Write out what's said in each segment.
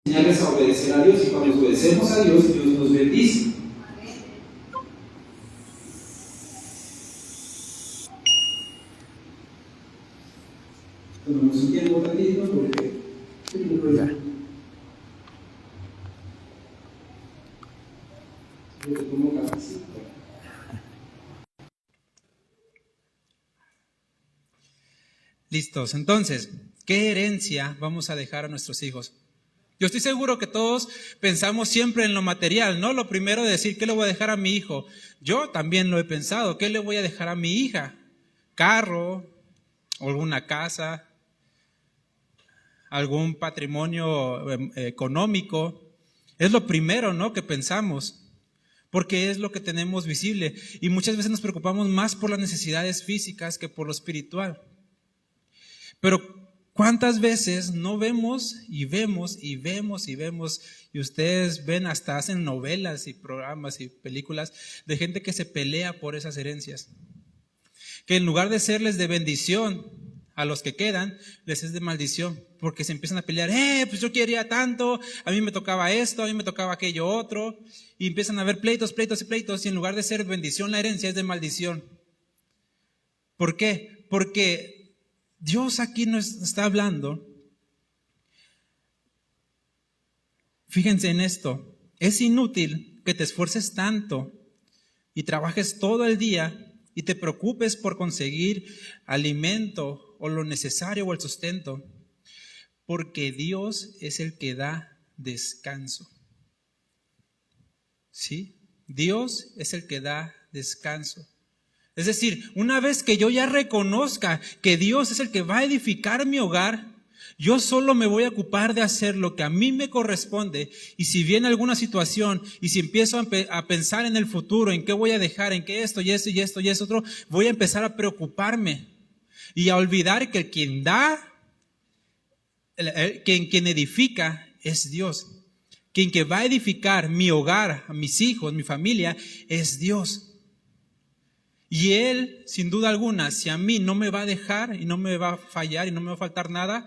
enseñarles a obedecer a Dios, y cuando obedecemos a Dios, Dios nos bendice. Tomamos un tiempo tantito porque tomo cafecito. Listos, entonces, ¿qué herencia vamos a dejar a nuestros hijos? Yo estoy seguro que todos pensamos siempre en lo material, ¿no? Lo primero de decir, ¿qué le voy a dejar a mi hijo? Yo también lo he pensado, ¿qué le voy a dejar a mi hija? ¿Carro? ¿Alguna casa? ¿Algún patrimonio económico? Es lo primero, ¿no?, que pensamos, porque es lo que tenemos visible. Y muchas veces nos preocupamos más por las necesidades físicas que por lo espiritual. Pero ¿cuántas veces no vemos y vemos y vemos y vemos, y ustedes ven, hasta hacen novelas y programas y películas de gente que se pelea por esas herencias? Que en lugar de serles de bendición a los que quedan, les es de maldición, porque se empiezan a pelear, pues yo quería tanto, a mí me tocaba esto, a mí me tocaba aquello otro, y empiezan a haber pleitos, y en lugar de ser bendición la herencia es de maldición. ¿Por qué? Porque Dios aquí nos está hablando. Fíjense en esto, es inútil que te esfuerces tanto y trabajes todo el día y te preocupes por conseguir alimento o lo necesario o el sustento, porque Dios es el que da descanso. ¿Sí? Dios es el que da descanso. Es decir, una vez que yo ya reconozca que Dios es el que va a edificar mi hogar, yo solo me voy a ocupar de hacer lo que a mí me corresponde. Y si viene alguna situación y si empiezo a pensar en el futuro, en qué voy a dejar, en qué esto y esto y esto y esto otro, voy a empezar a preocuparme y a olvidar que quien da, quien edifica es Dios. Quien que va a edificar mi hogar, a mis hijos, mi familia, es Dios. Y Él, sin duda alguna, si a mí no me va a dejar y no me va a fallar y no me va a faltar nada,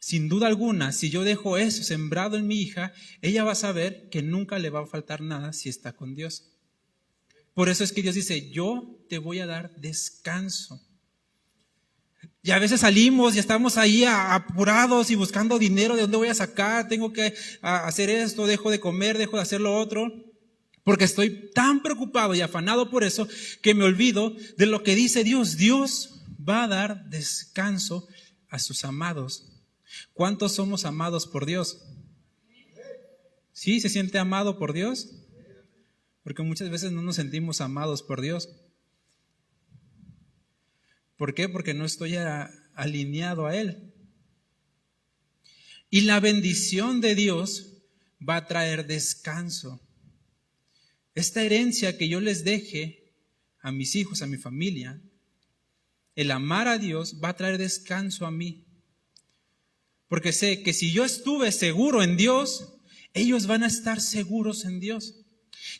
sin duda alguna, si yo dejo eso sembrado en mi hija, ella va a saber que nunca le va a faltar nada si está con Dios. Por eso es que Dios dice, yo te voy a dar descanso. Y a veces salimos y estamos ahí apurados y buscando dinero, ¿de dónde voy a sacar? Tengo que hacer esto, dejo de comer, dejo de hacer lo otro. Porque estoy tan preocupado y afanado por eso que me olvido de lo que dice Dios. Dios va a dar descanso a sus amados. ¿Cuántos somos amados por Dios? ¿Sí? ¿Se siente amado por Dios? Porque muchas veces no nos sentimos amados por Dios. ¿Por qué? Porque no estoy alineado a Él. Y la bendición de Dios va a traer descanso. Esta herencia que yo les deje a mis hijos, a mi familia, el amar a Dios va a traer descanso a mí. Porque sé que si yo estuve seguro en Dios, ellos van a estar seguros en Dios.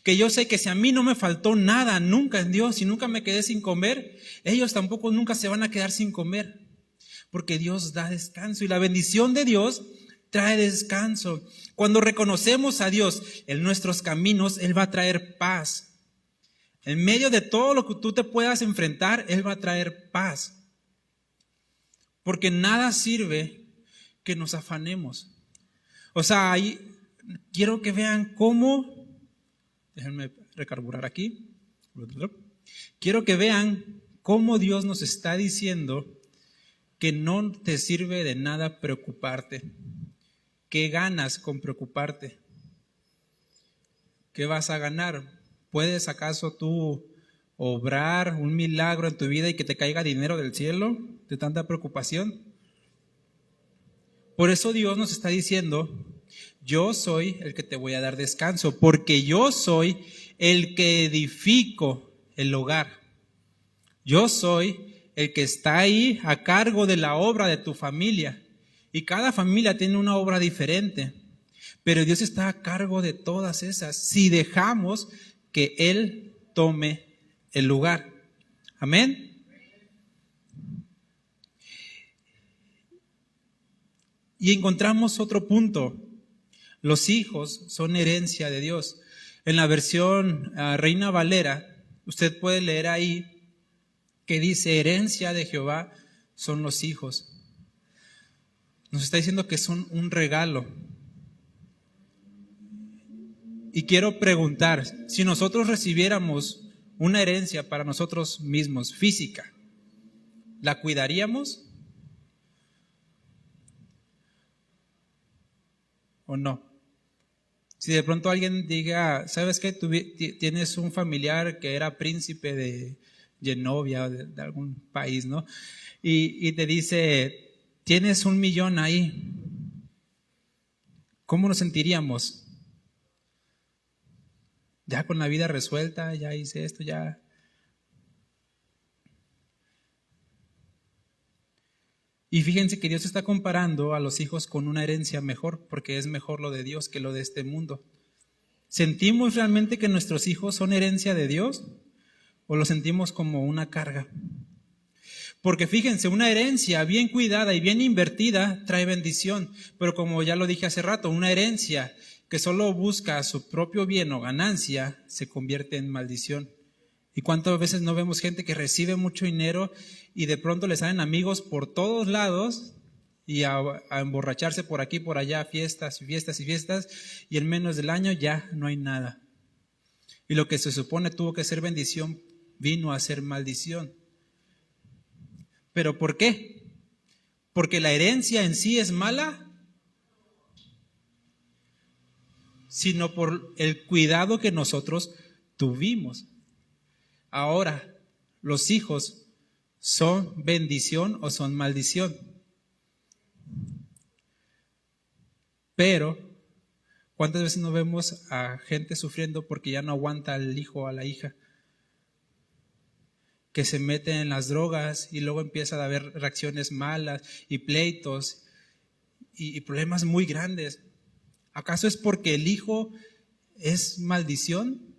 Que yo sé que si a mí no me faltó nada nunca en Dios y nunca me quedé sin comer, ellos tampoco nunca se van a quedar sin comer. Porque Dios da descanso y la bendición de Dios trae descanso. Cuando reconocemos a Dios en nuestros caminos, Él va a traer paz. En medio de todo lo que tú te puedas enfrentar, Él va a traer paz. Porque nada sirve que nos afanemos. O sea, ahí quiero que vean cómo, déjenme recarburar aquí. Quiero que vean cómo Dios nos está diciendo que no te sirve de nada preocuparte. ¿Qué ganas con preocuparte? ¿Qué vas a ganar? ¿Puedes acaso tú obrar un milagro en tu vida y que te caiga dinero del cielo de tanta preocupación? Por eso Dios nos está diciendo, yo soy el que te voy a dar descanso, porque yo soy el que edifico el hogar. Yo soy el que está ahí a cargo de la obra de tu familia. Y cada familia tiene una obra diferente, pero Dios está a cargo de todas esas si dejamos que Él tome el lugar. Amén. Y encontramos otro punto. Los hijos son herencia de Dios. En la versión Reina Valera, usted puede leer ahí que dice, herencia de Jehová son los hijos. Nos está diciendo que son un regalo. Y quiero preguntar, si nosotros recibiéramos una herencia para nosotros mismos, física, ¿la cuidaríamos o no? Si de pronto alguien diga, ¿sabes qué? Tú tienes un familiar que era príncipe de Genovia, de algún país, ¿no? Y te dice, tienes 1 millón ahí. ¿Cómo nos sentiríamos? Ya con la vida resuelta, ya hice esto, ya. Y fíjense que Dios está comparando a los hijos con una herencia mejor, porque es mejor lo de Dios que lo de este mundo. ¿Sentimos realmente que nuestros hijos son herencia de Dios o lo sentimos como una carga? Porque fíjense, una herencia bien cuidada y bien invertida trae bendición, pero como ya lo dije hace rato, una herencia que solo busca su propio bien o ganancia se convierte en maldición. ¿Y cuántas veces no vemos gente que recibe mucho dinero y de pronto le salen amigos por todos lados y a emborracharse por aquí, por allá, fiestas y fiestas y fiestas, y en menos del año ya no hay nada? Y lo que se supone tuvo que ser bendición vino a ser maldición. ¿Pero por qué? ¿Porque la herencia en sí es mala? Sino por el cuidado que nosotros tuvimos. Ahora, ¿los hijos son bendición o son maldición? Pero, ¿cuántas veces no vemos a gente sufriendo porque ya no aguanta al hijo o a la hija? Que se mete en las drogas y luego empieza a haber reacciones malas y pleitos y problemas muy grandes. ¿Acaso es porque el hijo es maldición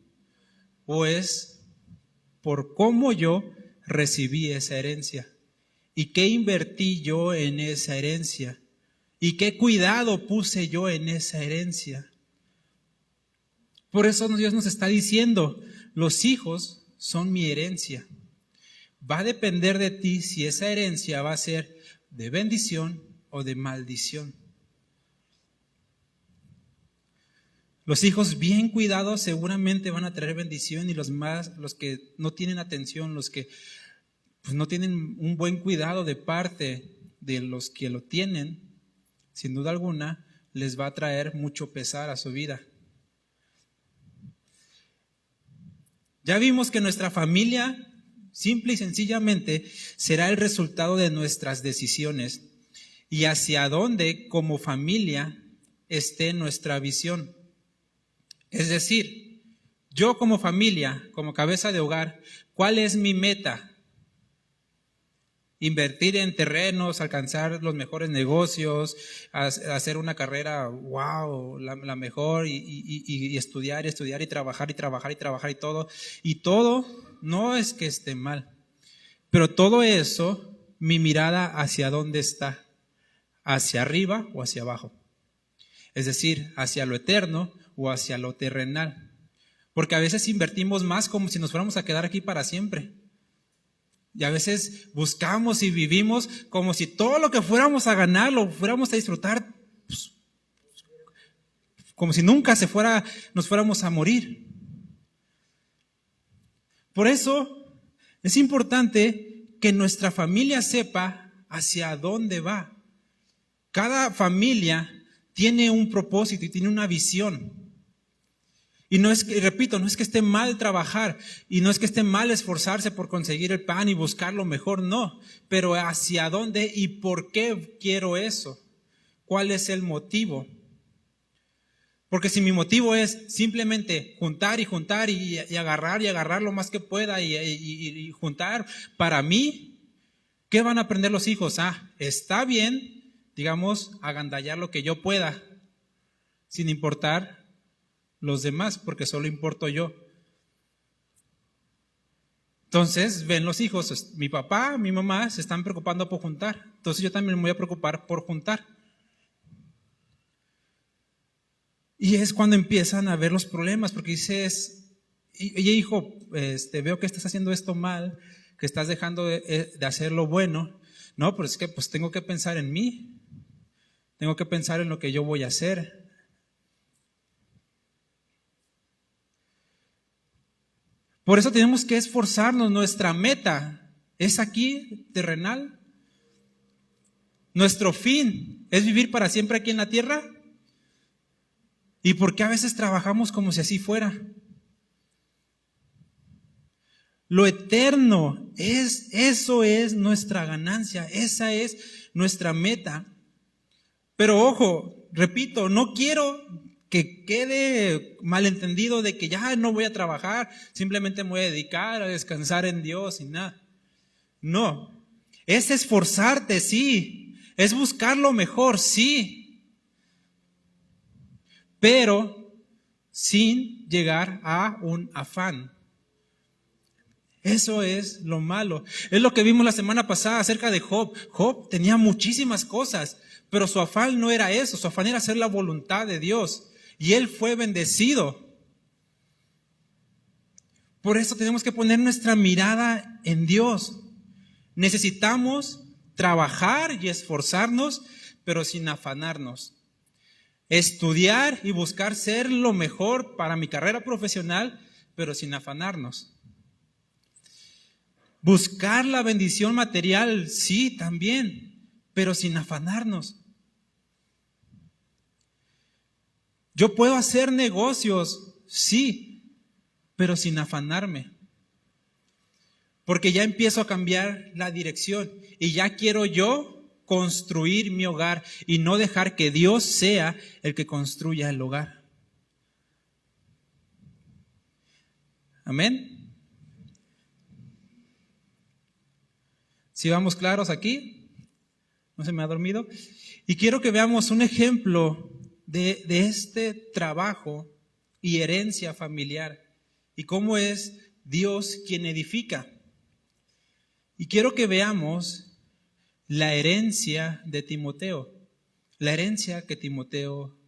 o es por cómo yo recibí esa herencia? ¿Y qué invertí yo en esa herencia? ¿Y qué cuidado puse yo en esa herencia? Por eso Dios nos está diciendo, los hijos son mi herencia. Va a depender de ti si esa herencia va a ser de bendición o de maldición. Los hijos bien cuidados seguramente van a traer bendición y los que no tienen atención, los que pues, no tienen un buen cuidado de parte de los que lo tienen, sin duda alguna, les va a traer mucho pesar a su vida. Ya vimos que nuestra familia, simple y sencillamente, será el resultado de nuestras decisiones y hacia dónde como familia esté nuestra visión. Es decir, yo como familia, como cabeza de hogar, ¿cuál es mi meta? Invertir en terrenos, alcanzar los mejores negocios, hacer una carrera, wow, la mejor, y estudiar y trabajar y todo. Y todo no es que esté mal, pero todo eso, mi mirada hacia dónde está, hacia arriba o hacia abajo. Es decir, hacia lo eterno o hacia lo terrenal. Porque a veces invertimos más como si nos fuéramos a quedar aquí para siempre. Y a veces buscamos y vivimos como si todo lo que fuéramos a ganar lo fuéramos a disfrutar, pues, como si nunca nos fuéramos a morir. Por eso es importante que nuestra familia sepa hacia dónde va. Cada familia tiene un propósito y tiene una visión. Y no es que, repito, no es que esté mal trabajar y no es que esté mal esforzarse por conseguir el pan y buscar lo mejor, no. Pero hacia dónde y por qué quiero eso. ¿Cuál es el motivo? Porque si mi motivo es simplemente juntar y agarrar lo más que pueda y juntar para mí, ¿qué van a aprender los hijos? Está bien, digamos, agandallar lo que yo pueda, sin importar los demás, porque solo importo yo. Entonces ven los hijos, mi papá, mi mamá se están preocupando por juntar, entonces yo también me voy a preocupar por juntar. Y es cuando empiezan a ver los problemas, porque dices, oye hijo, veo que estás haciendo esto mal, que estás dejando de hacer lo bueno. No, pero es que pues tengo que pensar en mí, tengo que pensar en lo que yo voy a hacer. Por eso tenemos que esforzarnos. Nuestra meta es aquí, terrenal. Nuestro fin es vivir para siempre aquí en la tierra. ¿Y por qué a veces trabajamos como si así fuera? Lo eterno eso es nuestra ganancia, esa es nuestra meta. Pero ojo, repito, no quiero que quede malentendido de que ya no voy a trabajar, simplemente me voy a dedicar a descansar en Dios y nada. No, es esforzarte, sí, es buscar lo mejor, sí, pero sin llegar a un afán. Eso es lo malo. Es lo que vimos la semana pasada acerca de Job. Job tenía muchísimas cosas, pero su afán no era eso, su afán era hacer la voluntad de Dios. Y él fue bendecido. Por eso tenemos que poner nuestra mirada en Dios. Necesitamos trabajar y esforzarnos, pero sin afanarnos. Estudiar y buscar ser lo mejor para mi carrera profesional, pero sin afanarnos. Buscar la bendición material, sí, también, pero sin afanarnos. Yo puedo hacer negocios, sí, pero sin afanarme. Porque ya empiezo a cambiar la dirección y ya quiero yo construir mi hogar y no dejar que Dios sea el que construya el hogar. Amén. ¿Sí vamos claros aquí? ¿No se me ha dormido? Y quiero que veamos un ejemplo de este trabajo y herencia familiar y cómo es Dios quien edifica. Y quiero que veamos la herencia de Timoteo, la herencia que Timoteo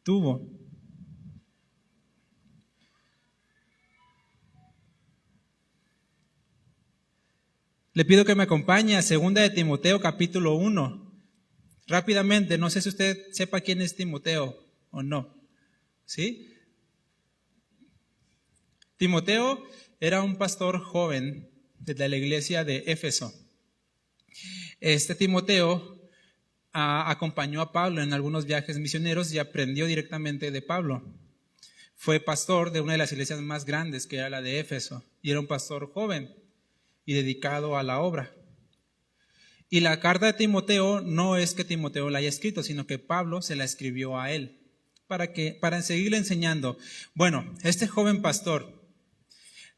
tuvo. Le pido que me acompañe a 2 de Timoteo capítulo 1. Rápidamente, no sé si usted sepa quién es Timoteo o no. ¿Sí? Timoteo era un pastor joven de la iglesia de Éfeso. Este Timoteo acompañó a Pablo en algunos viajes misioneros y aprendió directamente de Pablo. Fue pastor de una de las iglesias más grandes, que era la de Éfeso, y era un pastor joven y dedicado a la obra. Y la carta de Timoteo no es que Timoteo la haya escrito, sino que Pablo se la escribió a él para seguirle enseñando. Bueno, este joven pastor,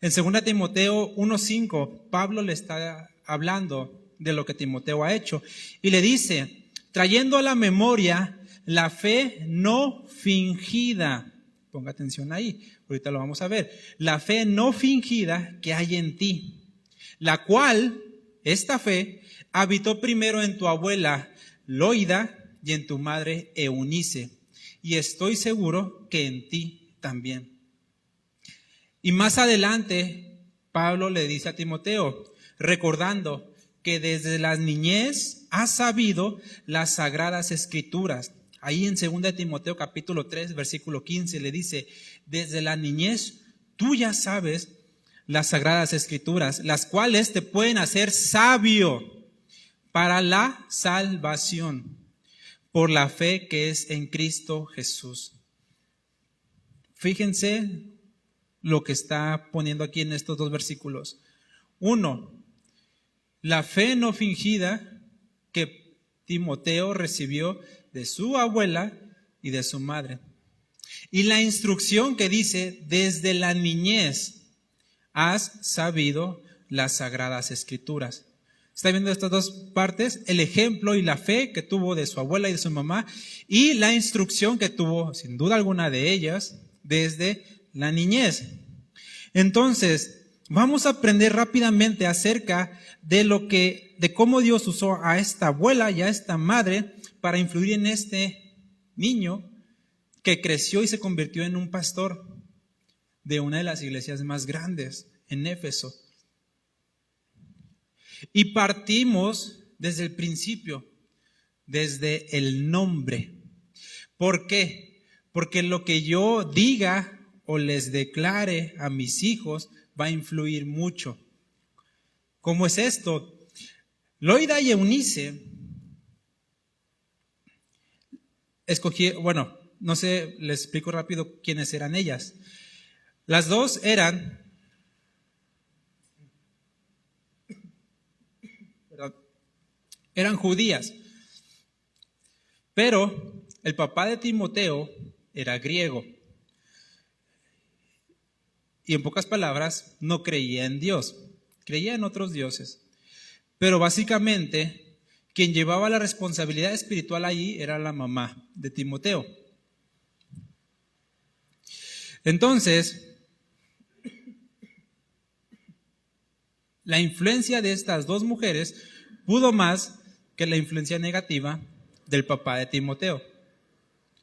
en 2 Timoteo 1:5, Pablo le está hablando de lo que Timoteo ha hecho y le dice, trayendo a la memoria la fe no fingida. Ponga atención ahí, ahorita lo vamos a ver. La fe no fingida que hay en ti, la cual, esta fe, habitó primero en tu abuela Loida y en tu madre Eunice, y estoy seguro que en ti también. Y más adelante, Pablo le dice a Timoteo, recordando que desde la niñez has sabido las sagradas escrituras. Ahí en 2 Timoteo capítulo 3, versículo 15, le dice, desde la niñez tú ya sabes las sagradas escrituras, las cuales te pueden hacer sabio para la salvación por la fe que es en Cristo Jesús. Fíjense lo que está poniendo aquí en estos dos versículos. 1, la fe no fingida que Timoteo recibió de su abuela y de su madre. Y la instrucción que dice, desde la niñez has sabido las sagradas escrituras. ¿Está viendo estas dos partes? El ejemplo y la fe que tuvo de su abuela y de su mamá, y la instrucción que tuvo, sin duda alguna de ellas, desde la niñez. Entonces, vamos a aprender rápidamente acerca de cómo Dios usó a esta abuela y a esta madre para influir en este niño que creció y se convirtió en un pastor de una de las iglesias más grandes en Éfeso. Y partimos desde el principio, desde el nombre. ¿Por qué? Porque lo que yo diga o les declare a mis hijos va a influir mucho. ¿Cómo es esto? Loida y Eunice no sé, les explico rápido quiénes eran ellas. Las dos eran judías, pero el papá de Timoteo era griego. Y en pocas palabras, no creía en Dios, creía en otros dioses. Pero básicamente, quien llevaba la responsabilidad espiritual allí era la mamá de Timoteo. Entonces, la influencia de estas dos mujeres pudo más que la influencia negativa del papá de Timoteo.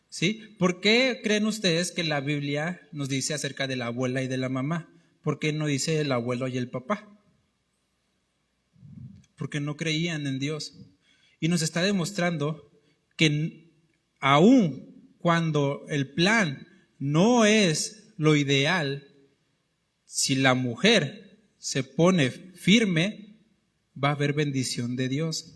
¿Sí? ¿Por qué creen ustedes que la Biblia nos dice acerca de la abuela y de la mamá? ¿Por qué no dice el abuelo y el papá? Porque no creían en Dios. Y nos está demostrando que aun cuando el plan no es lo ideal, si la mujer se pone firme, va a haber bendición de Dios.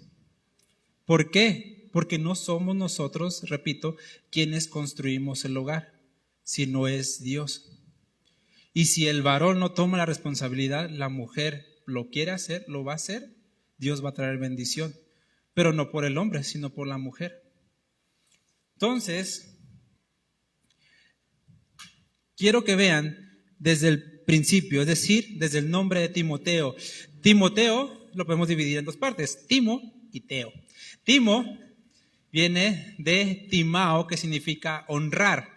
¿Por qué? Porque no somos nosotros, repito, quienes construimos el hogar, sino es Dios. Y si el varón no toma la responsabilidad, la mujer lo quiere hacer, lo va a hacer, Dios va a traer bendición. Pero no por el hombre, sino por la mujer. Entonces, quiero que vean desde el principio, es decir, desde el nombre de Timoteo. Timoteo lo podemos dividir en dos partes, Timo y Teo. Timo viene de Timao, que significa honrar,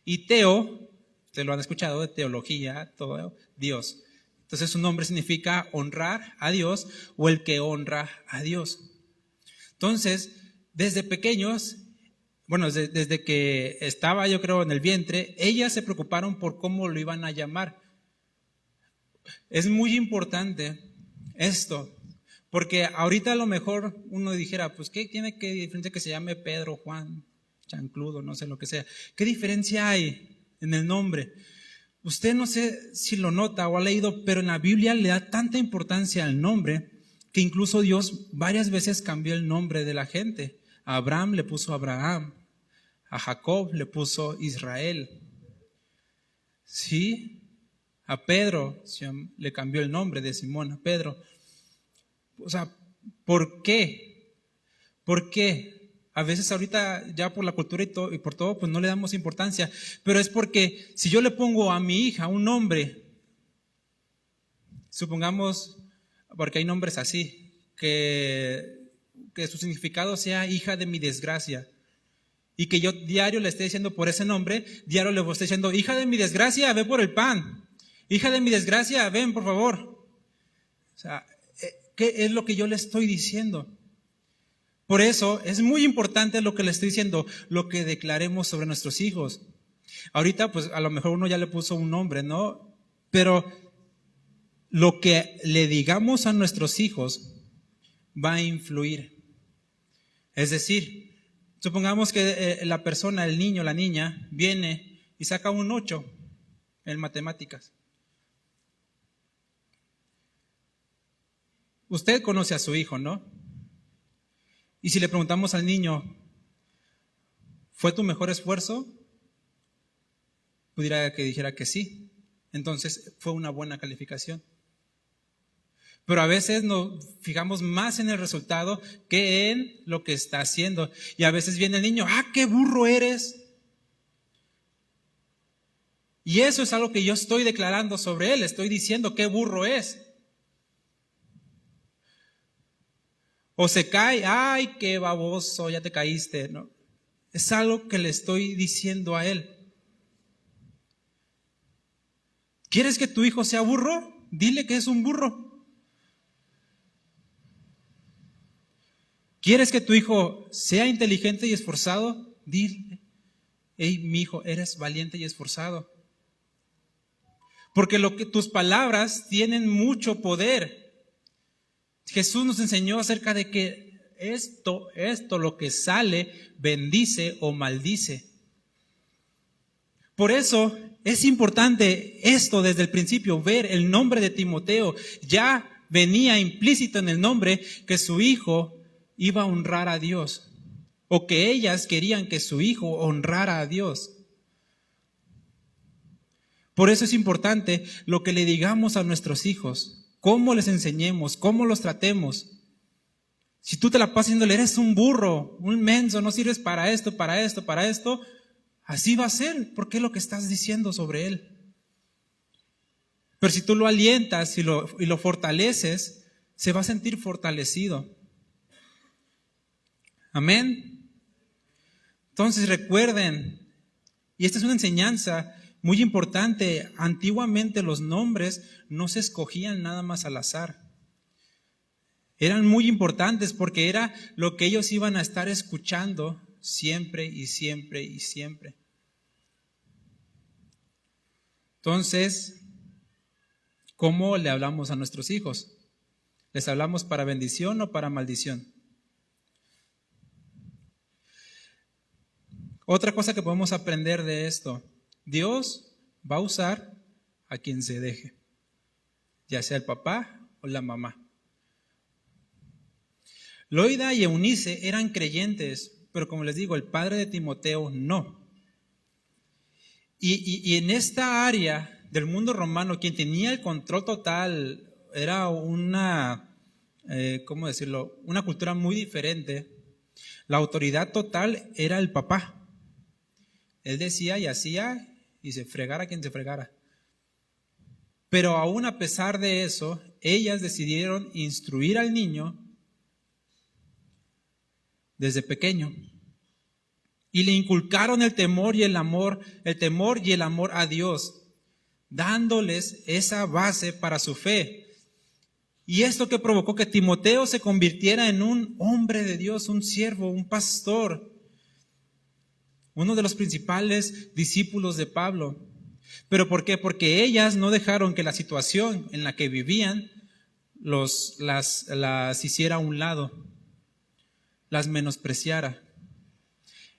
y Teo, ustedes lo han escuchado, de teología, todo, Dios. Entonces su nombre significa honrar a Dios o el que honra a Dios. Entonces, desde pequeños, desde que estaba yo creo en el vientre, ellas se preocuparon por cómo lo iban a llamar. Es muy importante esto, porque ahorita a lo mejor uno dijera, pues ¿qué tiene que diferencia que se llame Pedro, Juan, Chancludo, no sé lo que sea? ¿Qué diferencia hay en el nombre? Usted no sé si lo nota o ha leído, pero en la Biblia le da tanta importancia al nombre que incluso Dios varias veces cambió el nombre de la gente. A Abraham le puso Abraham, a Jacob le puso Israel. ¿Sí? A Pedro le cambió el nombre de Simón a Pedro. O sea, ¿por qué? ¿Por qué? A veces ahorita ya por la cultura y por todo, pues no le damos importancia. Pero es porque si yo le pongo a mi hija un nombre, supongamos, porque hay nombres así, que su significado sea hija de mi desgracia, y que yo diario le esté diciendo por ese nombre, diario le esté diciendo, hija de mi desgracia, ve por el pan, hija de mi desgracia, ven por favor. O sea, ¿qué es lo que yo le estoy diciendo? Por eso es muy importante lo que le estoy diciendo, lo que declaremos sobre nuestros hijos. Ahorita pues a lo mejor uno ya le puso un nombre, ¿no? Pero lo que le digamos a nuestros hijos va a influir. Es decir, supongamos que la persona, el niño, la niña, viene y saca un 8 en matemáticas. Usted conoce a su hijo, ¿no? Y si le preguntamos al niño, ¿fue tu mejor esfuerzo? Pudiera que dijera que sí. Entonces fue una buena calificación. Pero a veces nos fijamos más en el resultado que en lo que está haciendo. Y a veces viene el niño, ¡ah, qué burro eres! Y eso es algo que yo estoy declarando sobre él, estoy diciendo qué burro es. O se cae, ¡ay, qué baboso, ya te caíste! ¿No? Es algo que le estoy diciendo a él. ¿Quieres que tu hijo sea burro? Dile que es un burro. ¿Quieres que tu hijo sea inteligente y esforzado? Dile hey, mi hijo, eres valiente y esforzado. Porque tus palabras tienen mucho poder. Jesús nos enseñó acerca de que esto, lo que sale, bendice o maldice. Por eso es importante esto desde el principio, ver el nombre de Timoteo. Ya venía implícito en el nombre que su hijo iba a honrar a Dios, o que ellas querían que su hijo honrara a Dios. Por eso es importante lo que le digamos a nuestros hijos, cómo les enseñemos, cómo los tratemos. Si tú te la pasas diciéndole, eres un burro, un menso, no sirves para esto, así va a ser, porque es lo que estás diciendo sobre él. Pero si tú lo alientas y lo fortaleces, se va a sentir fortalecido. Amén. Entonces recuerden, y esta es una enseñanza muy importante, antiguamente los nombres no se escogían nada más al azar. Eran muy importantes porque era lo que ellos iban a estar escuchando siempre y siempre y siempre. Entonces, ¿cómo le hablamos a nuestros hijos? ¿Les hablamos para bendición o para maldición? Otra cosa que podemos aprender de esto, Dios va a usar a quien se deje, ya sea el papá o la mamá. Loida y Eunice eran creyentes, pero como les digo, el padre de Timoteo no. Y en esta área del mundo romano, quien tenía el control total era una cultura muy diferente. La autoridad total era el papá. Él decía y hacía y se fregara quien se fregara. Pero aún a pesar de eso, ellas decidieron instruir al niño desde pequeño. Y le inculcaron el temor y el amor a Dios, dándoles esa base para su fe. Y esto que provocó que Timoteo se convirtiera en un hombre de Dios, un siervo, un pastor, uno de los principales discípulos de Pablo. ¿Pero por qué? Porque ellas no dejaron que la situación en la que vivían las hiciera a un lado, las menospreciara.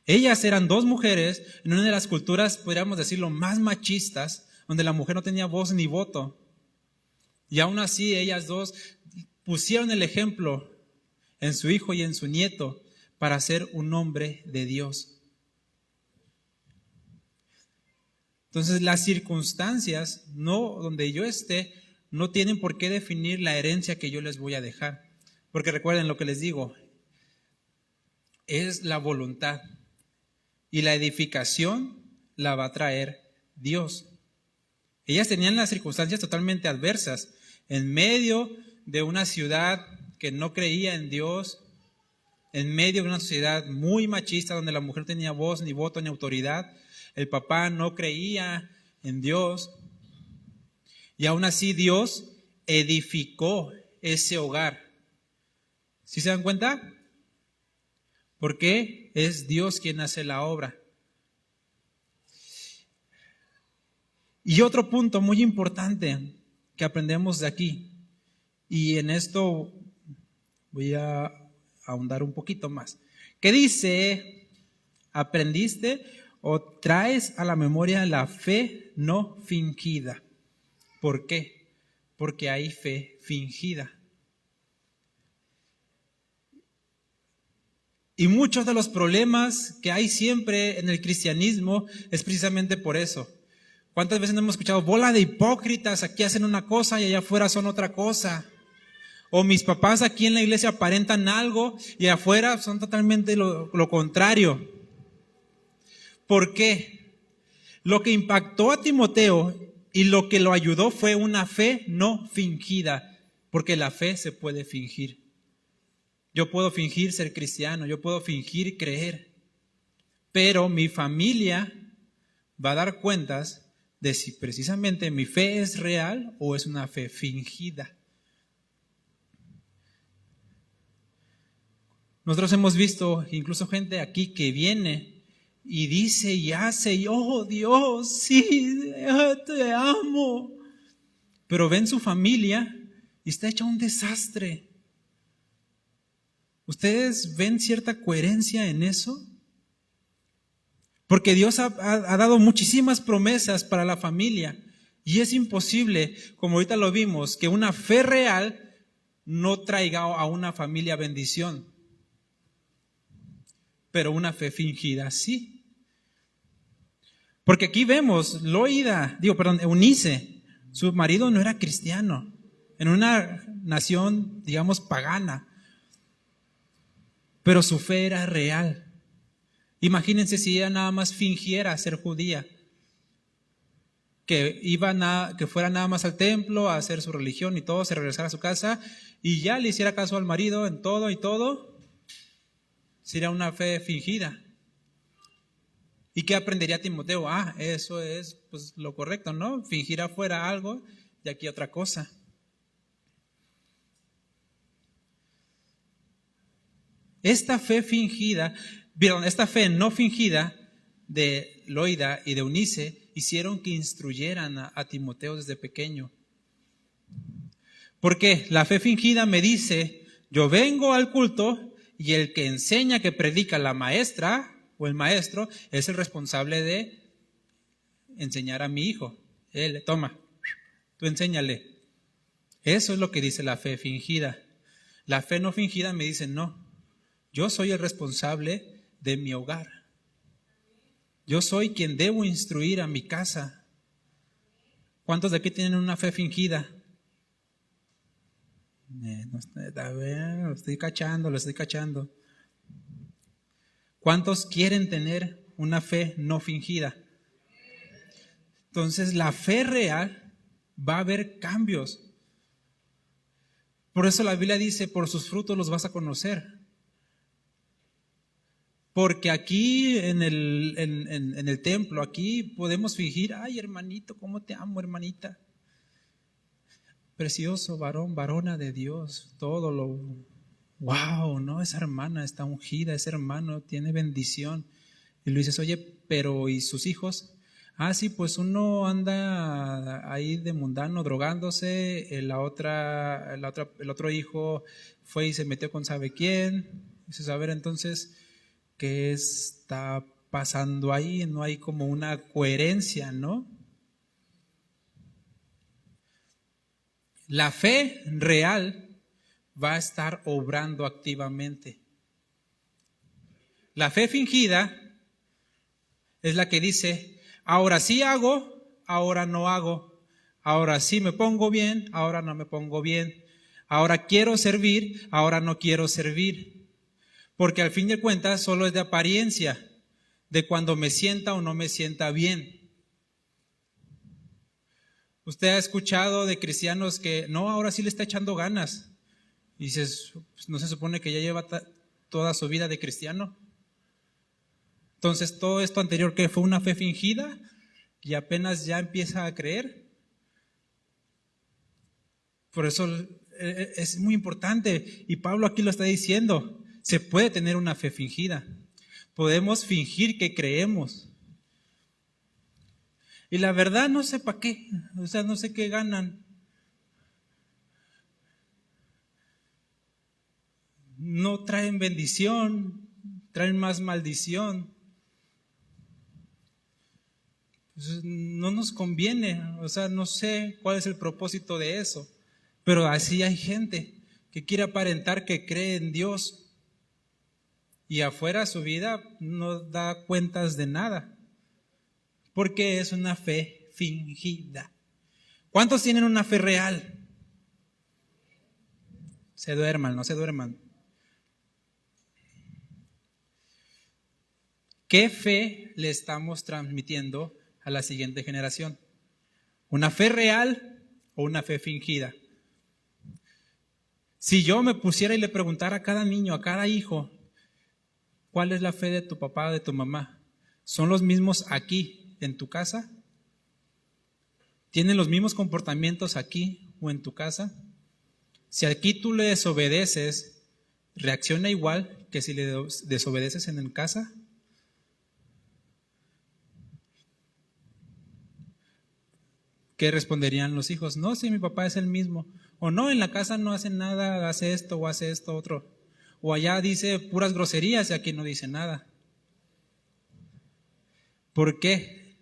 Ellas eran dos mujeres en una de las culturas, podríamos decirlo, más machistas, donde la mujer no tenía voz ni voto. Y aún así ellas dos pusieron el ejemplo en su hijo y en su nieto para ser un hombre de Dios. Entonces las circunstancias donde yo esté no tienen por qué definir la herencia que yo les voy a dejar. Porque recuerden lo que les digo, es la voluntad. Y la edificación la va a traer Dios. Ellas tenían las circunstancias totalmente adversas. En medio de una ciudad que no creía en Dios, en medio de una sociedad muy machista donde la mujer no tenía voz, ni voto, ni autoridad, el papá no creía en Dios. Y aún así Dios edificó ese hogar. ¿Sí se dan cuenta? Porque es Dios quien hace la obra. Y otro punto muy importante que aprendemos de aquí, y en esto voy a ahondar un poquito más, que dice, aprendiste o traes a la memoria la fe no fingida. ¿Por qué? Porque hay fe fingida. Y muchos de los problemas que hay siempre en el cristianismo es precisamente por eso. ¿Cuántas veces no hemos escuchado, bola de hipócritas, aquí hacen una cosa y allá afuera son otra cosa? O mis papás aquí en la iglesia aparentan algo y afuera son totalmente lo contrario. ¿Por qué? Lo que impactó a Timoteo y lo que lo ayudó fue una fe no fingida, porque la fe se puede fingir. Yo puedo fingir ser cristiano, yo puedo fingir creer, pero mi familia va a dar cuentas de si precisamente mi fe es real o es una fe fingida. Nosotros hemos visto incluso gente aquí que viene y dice y hace, y oh Dios, sí, te amo. Pero ven su familia y está hecha un desastre. ¿Ustedes ven cierta coherencia en eso? Porque Dios ha dado muchísimas promesas para la familia y es imposible, como ahorita lo vimos, que una fe real no traiga a una familia bendición. Pero una fe fingida sí. Porque aquí vemos Eunice, su marido no era cristiano, en una nación, digamos, pagana, pero su fe era real. Imagínense si ella nada más fingiera ser judía, que fuera nada más al templo a hacer su religión y todo, se regresara a su casa y ya le hiciera caso al marido en todo y todo, sería una fe fingida. ¿Y qué aprendería Timoteo? Eso es pues lo correcto, ¿no? Fingir afuera algo y aquí otra cosa. Esta fe no fingida de Loida y de Eunice hicieron que instruyeran a Timoteo desde pequeño. Porque la fe fingida me dice, yo vengo al culto y el que enseña, que predica, la maestra o el maestro, es el responsable de enseñar a mi hijo. Él, toma, tú enséñale. Eso es lo que dice la fe fingida. La fe no fingida me dice, no, yo soy el responsable de mi hogar. Yo soy quien debo instruir a mi casa. ¿Cuántos de aquí tienen una fe fingida? Lo estoy cachando. ¿Cuántos quieren tener una fe no fingida? Entonces, la fe real va a haber cambios. Por eso la Biblia dice, por sus frutos los vas a conocer. Porque aquí en el templo, aquí podemos fingir, ay hermanito, cómo te amo, hermanita. Precioso varón, varona de Dios, wow, ¿no? Esa hermana está ungida, ese hermano tiene bendición. Y le dices, oye, pero ¿y sus hijos? Sí, pues uno anda ahí de mundano drogándose, el otro hijo fue y se metió con sabe quién. Dices, a ver, entonces, ¿qué está pasando ahí? No hay como una coherencia, ¿no? La fe real va a estar obrando activamente. La fe fingida es la que dice, ahora sí hago, ahora no hago. Ahora sí me pongo bien, ahora no me pongo bien. Ahora quiero servir, ahora no quiero servir. Porque al fin de cuentas solo es de apariencia, de cuando me sienta o no me sienta bien. Usted ha escuchado de cristianos que, no, ahora sí le está echando ganas. Y dices, pues, ¿no se supone que ya lleva toda su vida de cristiano? Entonces, todo esto anterior que fue una fe fingida y apenas ya empieza a creer. Por eso es muy importante, y Pablo aquí lo está diciendo, se puede tener una fe fingida. Podemos fingir que creemos. Y la verdad no sé para qué, no sé qué ganan. No traen bendición, traen más maldición. Pues no nos conviene, no sé cuál es el propósito de eso, pero así hay gente que quiere aparentar que cree en Dios y afuera su vida no da cuentas de nada, porque es una fe fingida. ¿Cuántos tienen una fe real? Se duerman, no se duerman. ¿Qué fe le estamos transmitiendo a la siguiente generación? ¿Una fe real o una fe fingida? Si yo me pusiera y le preguntara a cada niño, a cada hijo, ¿cuál es la fe de tu papá o de tu mamá? ¿Son los mismos aquí en tu casa? ¿Tienen los mismos comportamientos aquí o en tu casa? Si aquí tú le desobedeces, ¿reacciona igual que si le desobedeces en casa? ¿Qué responderían los hijos? No, si mi papá es el mismo. O no, en la casa no hace nada, hace esto o hace esto otro. O allá dice puras groserías y aquí no dice nada. ¿Por qué?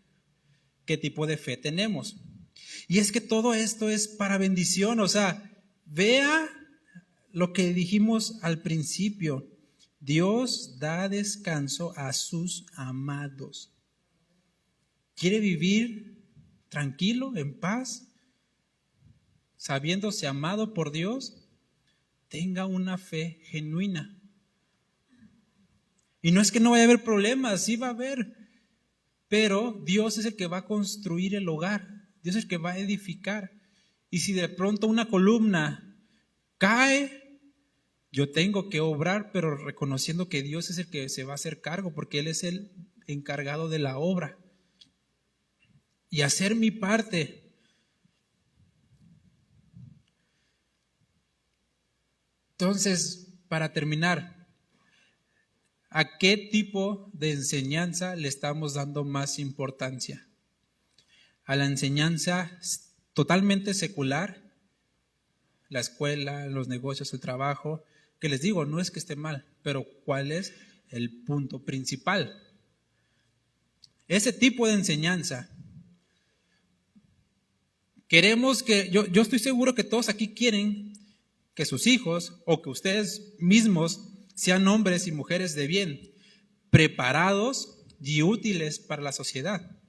¿Qué tipo de fe tenemos? Y es que todo esto es para bendición. O sea, vea lo que dijimos al principio. Dios da descanso a sus amados. ¿Quiere vivir tranquilo, en paz, sabiéndose amado por Dios? Tenga una fe genuina. Y no es que no vaya a haber problemas, sí va a haber, pero Dios es el que va a construir el hogar, Dios es el que va a edificar. Y si de pronto una columna cae, yo tengo que obrar, pero reconociendo que Dios es el que se va a hacer cargo, porque Él es el encargado de la obra. Y hacer mi parte. Entonces, para terminar, ¿a qué tipo de enseñanza le estamos dando más importancia? ¿A la enseñanza totalmente secular? La escuela, los negocios, el trabajo, que les digo, no es que esté mal, pero ¿cuál es el punto principal? Ese tipo de enseñanza. Queremos que, yo estoy seguro que todos aquí quieren que sus hijos o que ustedes mismos sean hombres y mujeres de bien, preparados y útiles para la sociedad.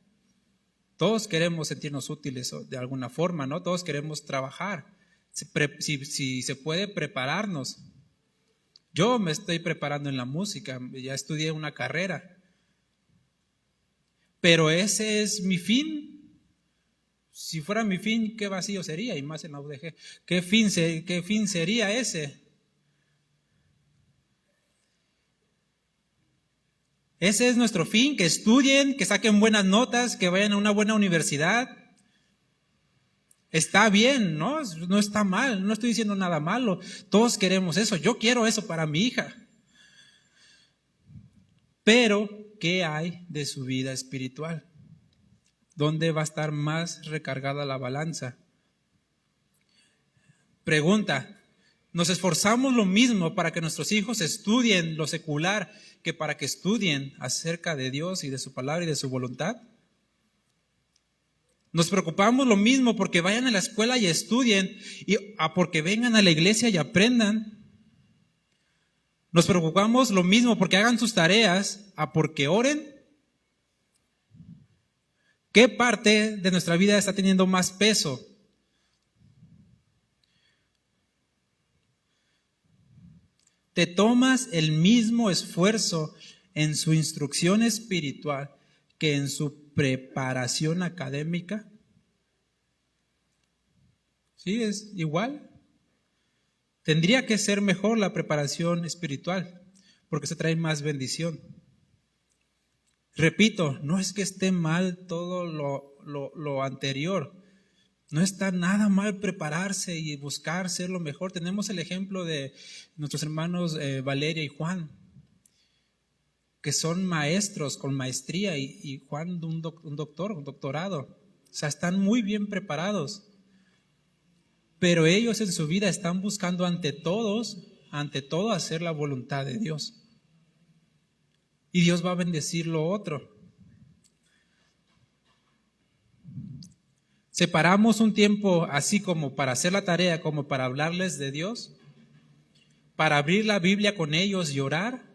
Todos queremos sentirnos útiles de alguna forma, ¿no? Todos queremos trabajar. Si se puede, prepararnos. Yo me estoy preparando en la música, ya estudié una carrera. Pero ese es mi fin. Si fuera mi fin, qué vacío sería, y más en la UDG. ¿Qué fin sería ese? Ese es nuestro fin, que estudien, que saquen buenas notas, que vayan a una buena universidad. Está bien, ¿no? No está mal, no estoy diciendo nada malo. Todos queremos eso, yo quiero eso para mi hija. Pero, ¿qué hay de su vida espiritual? ¿Dónde va a estar más recargada la balanza? Pregunta, ¿nos esforzamos lo mismo para que nuestros hijos estudien lo secular que para que estudien acerca de Dios y de su palabra y de su voluntad? ¿Nos preocupamos lo mismo porque vayan a la escuela y estudien y porque vengan a la iglesia y aprendan? ¿Nos preocupamos lo mismo porque hagan sus tareas a porque oren? ¿Qué parte de nuestra vida está teniendo más peso? ¿Te tomas el mismo esfuerzo en su instrucción espiritual que en su preparación académica? ¿Sí es igual? Tendría que ser mejor la preparación espiritual, porque se trae más bendición. Repito, no es que esté mal todo lo anterior. No está nada mal prepararse y buscar ser lo mejor. Tenemos el ejemplo de nuestros hermanos Valeria y Juan, que son maestros con maestría, y Juan un doctorado. O sea, están muy bien preparados. Pero ellos en su vida están buscando ante todo hacer la voluntad de Dios. Y Dios va a bendecir lo otro. ¿Separamos un tiempo así como para hacer la tarea, como para hablarles de Dios? ¿Para abrir la Biblia con ellos y orar?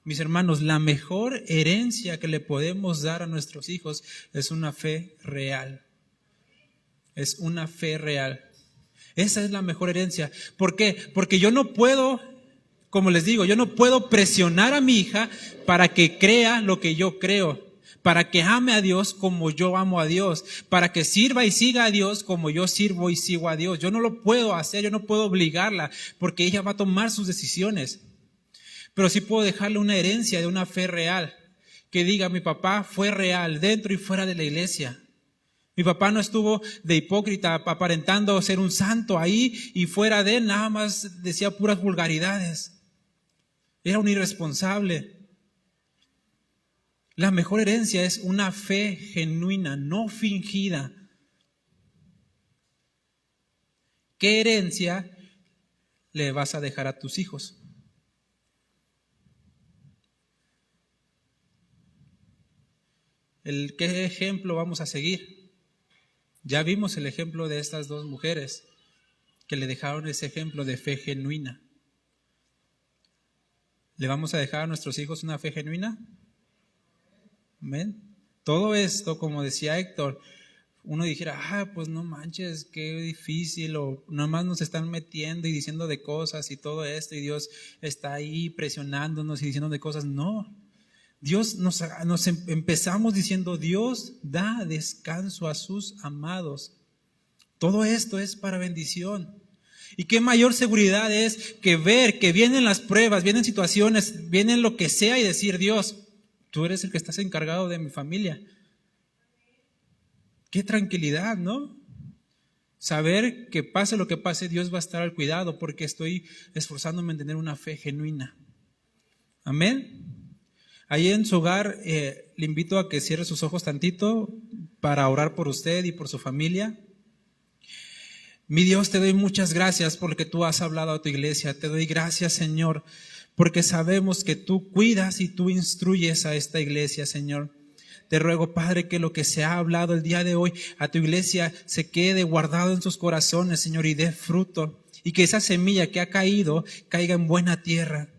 Mis hermanos, la mejor herencia que le podemos dar a nuestros hijos es una fe real. Es una fe real. Esa es la mejor herencia. ¿Por qué? Porque yo no puedo, como les digo, yo no puedo presionar a mi hija para que crea lo que yo creo, para que ame a Dios como yo amo a Dios, para que sirva y siga a Dios como yo sirvo y sigo a Dios. Yo no lo puedo hacer, yo no puedo obligarla, porque ella va a tomar sus decisiones. Pero sí puedo dejarle una herencia de una fe real, que diga: mi papá fue real dentro y fuera de la iglesia. Mi papá no estuvo de hipócrita aparentando ser un santo ahí, y fuera de él nada más decía puras vulgaridades. Era un irresponsable. La mejor herencia es una fe genuina, no fingida. ¿Qué herencia le vas a dejar a tus hijos? ¿Qué ejemplo vamos a seguir? Ya vimos el ejemplo de estas dos mujeres que le dejaron ese ejemplo de fe genuina. ¿Le vamos a dejar a nuestros hijos una fe genuina? Amén. Todo esto, como decía Héctor, uno dijera, pues no manches, qué difícil, o nomás nos están metiendo y diciendo de cosas y todo esto, y Dios está ahí presionándonos y diciendo de cosas. No, Dios empezamos diciendo, Dios da descanso a sus amados. Todo esto es para bendición. Y qué mayor seguridad es que ver que vienen las pruebas, vienen situaciones, vienen lo que sea y decir, Dios, tú eres el que estás encargado de mi familia. Qué tranquilidad, ¿no? Saber que pase lo que pase, Dios va a estar al cuidado porque estoy esforzándome en tener una fe genuina. Amén. Ahí en su hogar le invito a que cierre sus ojos tantito para orar por usted y por su familia. Mi Dios, te doy muchas gracias por lo que tú has hablado a tu iglesia. Te doy gracias, Señor, porque sabemos que tú cuidas y tú instruyes a esta iglesia, Señor. Te ruego, Padre, que lo que se ha hablado el día de hoy a tu iglesia se quede guardado en sus corazones, Señor, y dé fruto. Y que esa semilla que ha caído caiga en buena tierra.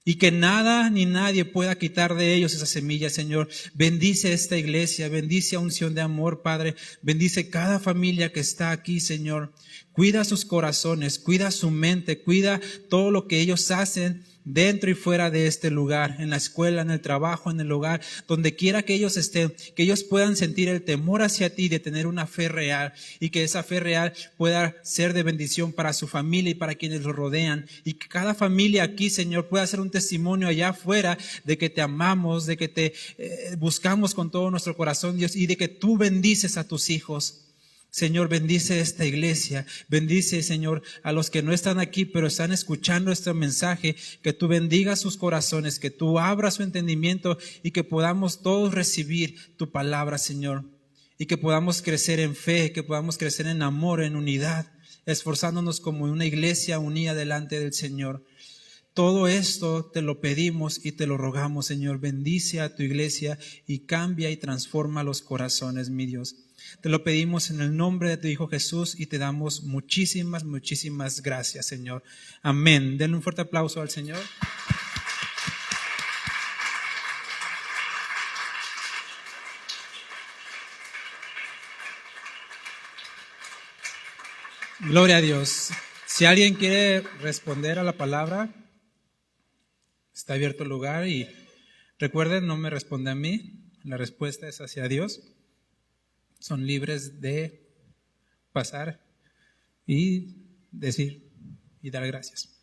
Y que nada ni nadie pueda quitar de ellos esa semilla, Señor. Bendice esta iglesia, bendice a Unción de Amor, Padre. Bendice cada familia que está aquí, Señor. Cuida sus corazones, cuida su mente, cuida todo lo que ellos hacen dentro y fuera de este lugar, en la escuela, en el trabajo, en el hogar, donde quiera que ellos estén, que ellos puedan sentir el temor hacia ti de tener una fe real y que esa fe real pueda ser de bendición para su familia y para quienes lo rodean y que cada familia aquí, Señor, pueda ser un testimonio allá afuera de que te amamos, de que te buscamos con todo nuestro corazón, Dios, y de que tú bendices a tus hijos. Señor, bendice esta iglesia, bendice, Señor, a los que no están aquí, pero están escuchando este mensaje, que tú bendigas sus corazones, que tú abras su entendimiento y que podamos todos recibir tu palabra, Señor, y que podamos crecer en fe, que podamos crecer en amor, en unidad, esforzándonos como una iglesia unida delante del Señor. Todo esto te lo pedimos y te lo rogamos, Señor. Bendice a tu iglesia y cambia y transforma los corazones, mi Dios. Te lo pedimos en el nombre de tu Hijo Jesús y te damos muchísimas, muchísimas gracias, Señor. Amén. Denle un fuerte aplauso al Señor. Gloria a Dios. Si alguien quiere responder a la palabra, está abierto el lugar y recuerden, no me responde a mí, la respuesta es hacia Dios. Son libres de pasar y decir y dar gracias.